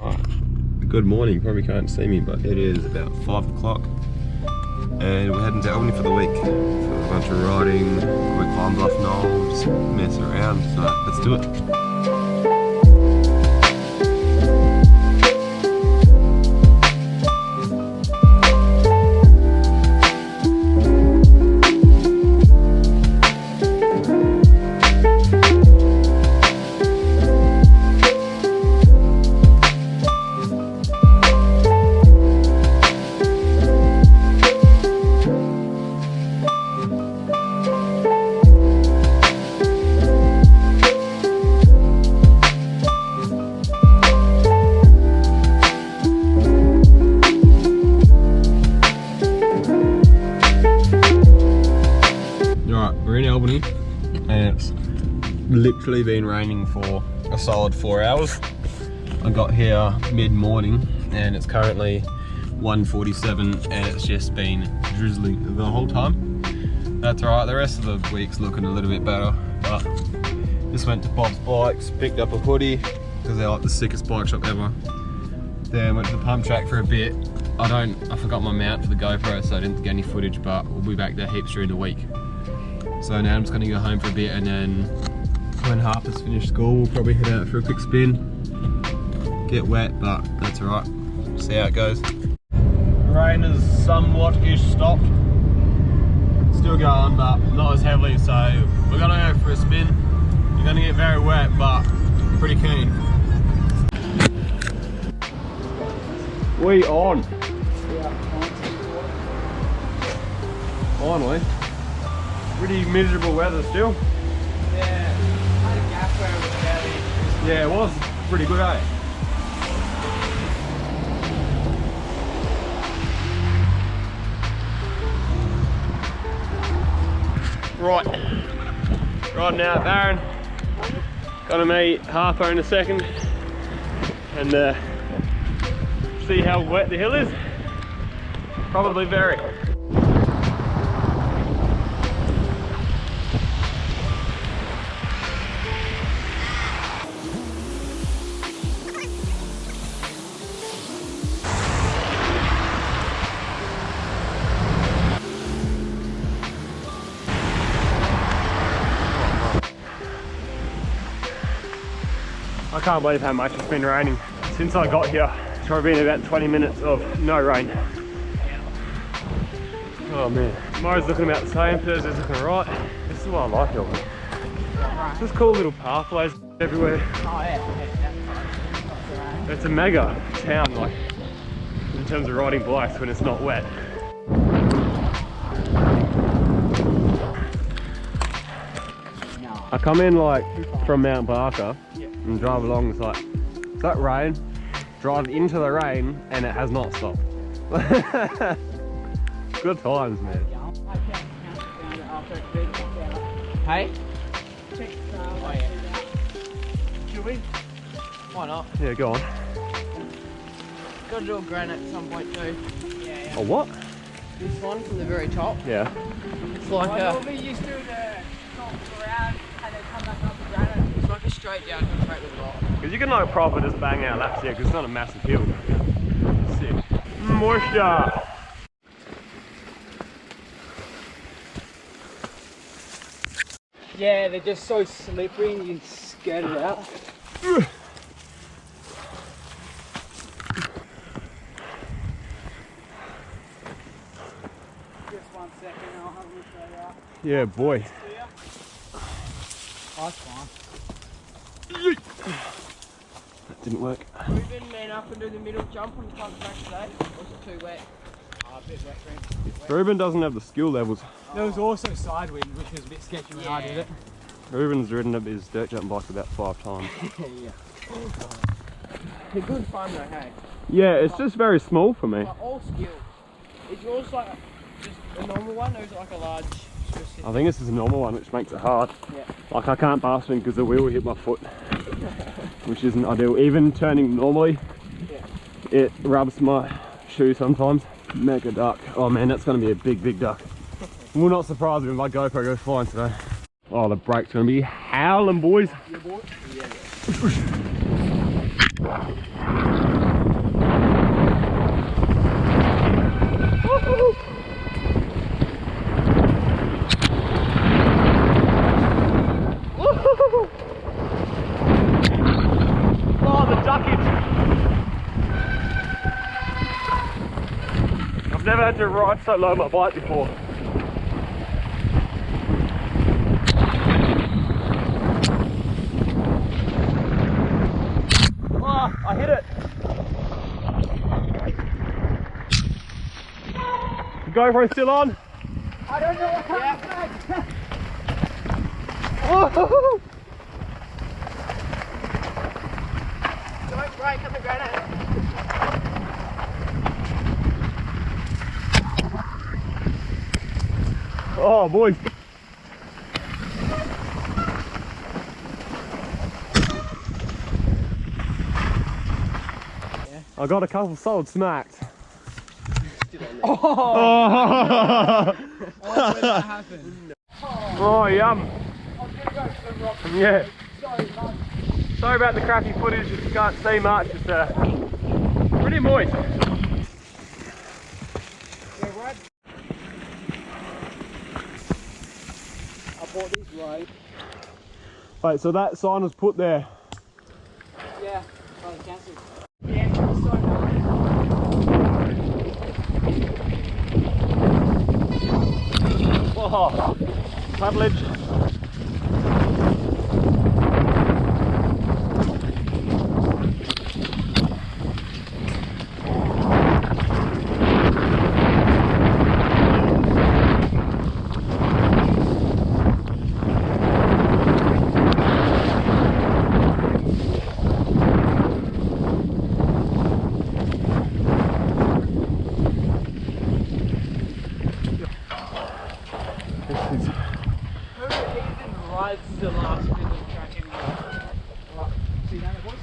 Good morning, you probably can't see me, but it is about 5 o'clock and we're heading to Albany for the week. So a bunch of riding, we climbed off Knoll, just mess around, so let's do it. We're in Albany and it's literally been raining for a solid 4 hours. I got here mid-morning and it's currently 1:47 and it's just been drizzling the whole time. That's alright, the rest of the week's looking a little bit better, but just went to Bob's Bikes, picked up a hoodie because they're like the sickest bike shop ever. Then went to the pump track for a bit. I forgot my mount for the GoPro, so I didn't get any footage, but we'll be back there heaps during the week. So now I'm just gonna go home for a bit, and then when Harper's finished school, we'll probably head out for a quick spin. Get wet, but that's alright. See how it goes. Rain has somewhat-ish stopped. Still going, but not as heavily, so we're gonna go for a spin. You're gonna get very wet, but pretty keen. We on. Finally. Pretty miserable weather still. Yeah, I had a gap where it was fairly. Yeah, it was pretty good, eh? Right now, Aaron. Gonna meet Harper in a second and see how wet the hill is. Probably very. I can't believe how much it's been raining since I got here. It's probably been about 20 minutes of no rain. Oh man. Tomorrow's looking about the same, Thursday's looking alright. This is what I like over here. Just cool little pathways everywhere. Oh yeah. It's a mega town, like, in terms of riding bikes when it's not wet. I come in like from Mount Barker and drive along, it's like, is that rain? Drive into the rain and it has not stopped. Good times, man. Hey? Oh yeah. Should we? Why not? Yeah, go on. Gotta do a granite at some point too. Yeah. A what? This one from the very top. Yeah. It's like a... normally used to talk around and then come back up the granite. It's like a straight down straight with a rock. Because you can like proper just bang out laps here because it's not a massive hill. Sick. Moisture. Yeah, they're just so slippery and you can skirt it out. Just 1 second, I'll have a look straight out. Yeah, boy. Oh, that's fine. That didn't work. Ruben man up and do the middle jump on the pump track today. Or is it too wet? Oh, a bit wet, Grant. Ruben doesn't have the skill levels. There was also side wind, which was a bit sketchy when I did it. Ruben's ridden up his dirt jump bike about 5 times. Yeah. It's good fun though, hey? Yeah, it's just very small for me. Like all skill. Is yours like just a normal one or is it like a large specific? I think this is a normal one, which makes it hard. Yeah. Like I can't bar swing because the wheel will hit my foot, which isn't ideal. Even turning normally, it rubs my shoe sometimes. Mega duck. Oh man, that's going to be a big duck. Will not surprise me if my GoPro goes flying today. Oh, the brake's going to be howling, boys. Yeah, boy. Yeah. Oh, the duckage! I've never had to ride so low on my bike before. Oh, I hit it! The GoPro's still on? I don't know what happened. Oh. Don't break on the granite. Oh, boys. I got a couple solid smacked. Oh, when that happened. Oh, yum. Yeah. Sorry about the crappy footage, you can't see much. It's pretty moist. I bought these right. Wait, so that sign was put there? Yeah, I was cancelled. Yeah, it's so nice. Oh, cartilage. Rides the last bit of the track anyway. Right, see down there, boys?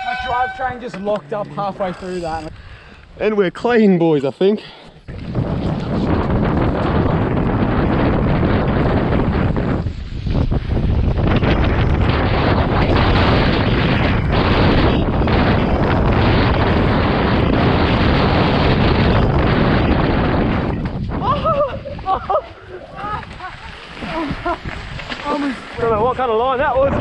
My drivetrain just locked up halfway through that. And we're clean, boys, I think. I don't know what kind of line that was.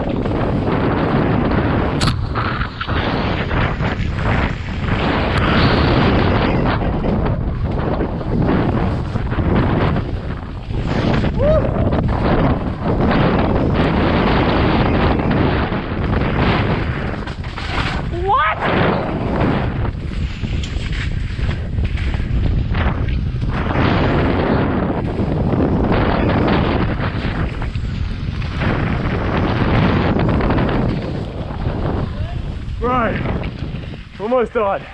Right, almost died.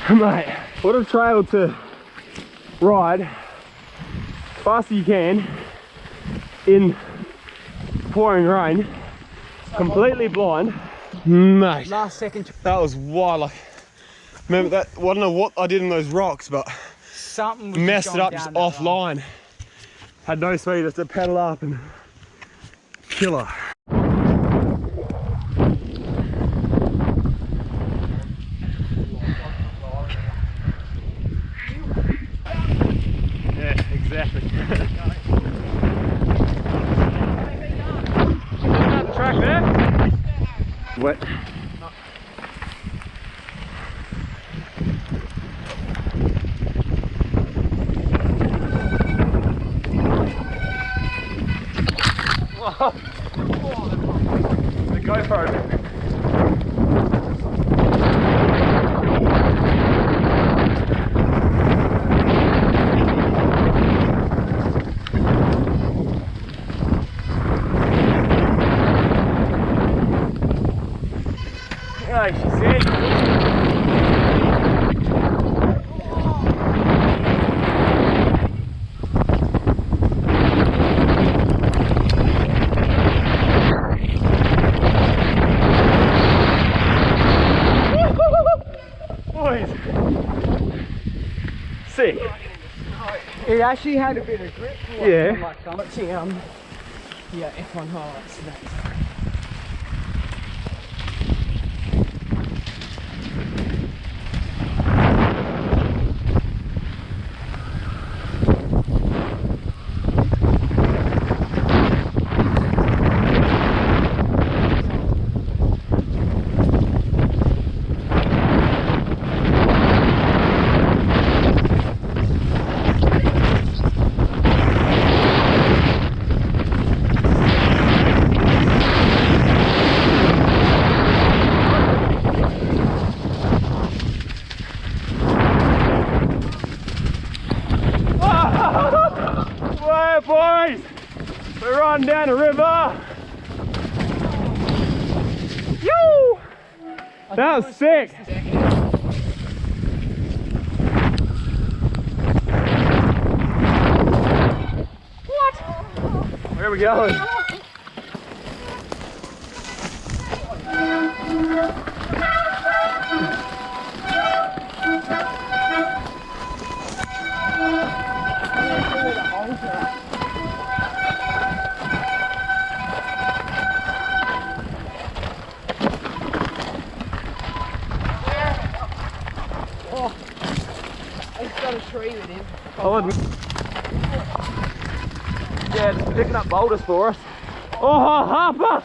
Mate, what a trail to ride fast as you can in pouring rain, completely blind. Mate, Last second. that was wild. Like, remember that? Well, I don't know what I did in those rocks, but Something was messed it up just down that road. offline. Had no speed, just to pedal up and killer. wet. The GoPro. Yeah, she's in. Boys, sick. It actually had a bit of grip. Yeah. Like watching yeah, F1 highlights today. Whoa, boys! We're riding down the river. Yo! That was sick. What? Where are we going? He's got a tree with him. Yeah, just picking up boulders for us. Oh, Harper!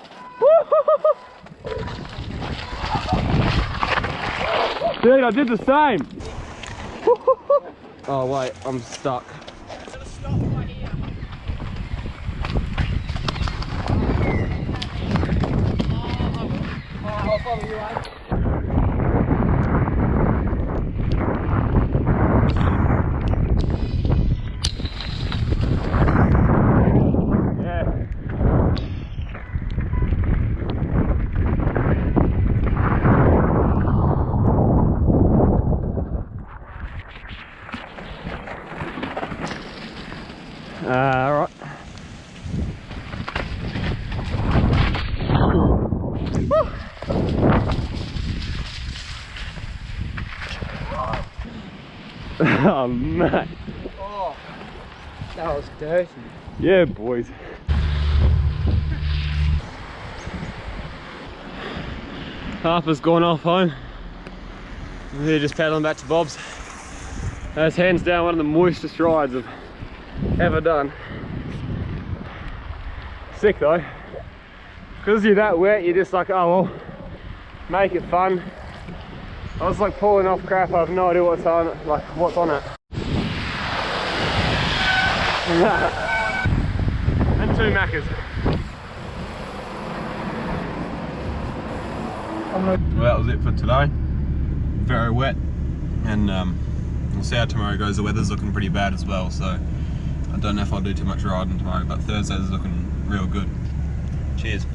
Dude, I did the same. Oh wait, I'm stuck. I'll follow you, eh? Alright. Oh, mate. Oh, that was dirty. Yeah, boys. Harper's gone off home. We're just paddling back to Bob's. That's hands down one of the moistest rides I've ever done. Sick though. Because you're that wet, you're just like, oh well, make it fun. I was like pulling off crap, I have no idea what's on it, like what's on it. And 2 Maccas. Well, that was it for today. Very wet, and we'll see how tomorrow goes. The weather's looking pretty bad as well, so I don't know if I'll do too much riding tomorrow, but Thursday's looking real good. Cheers.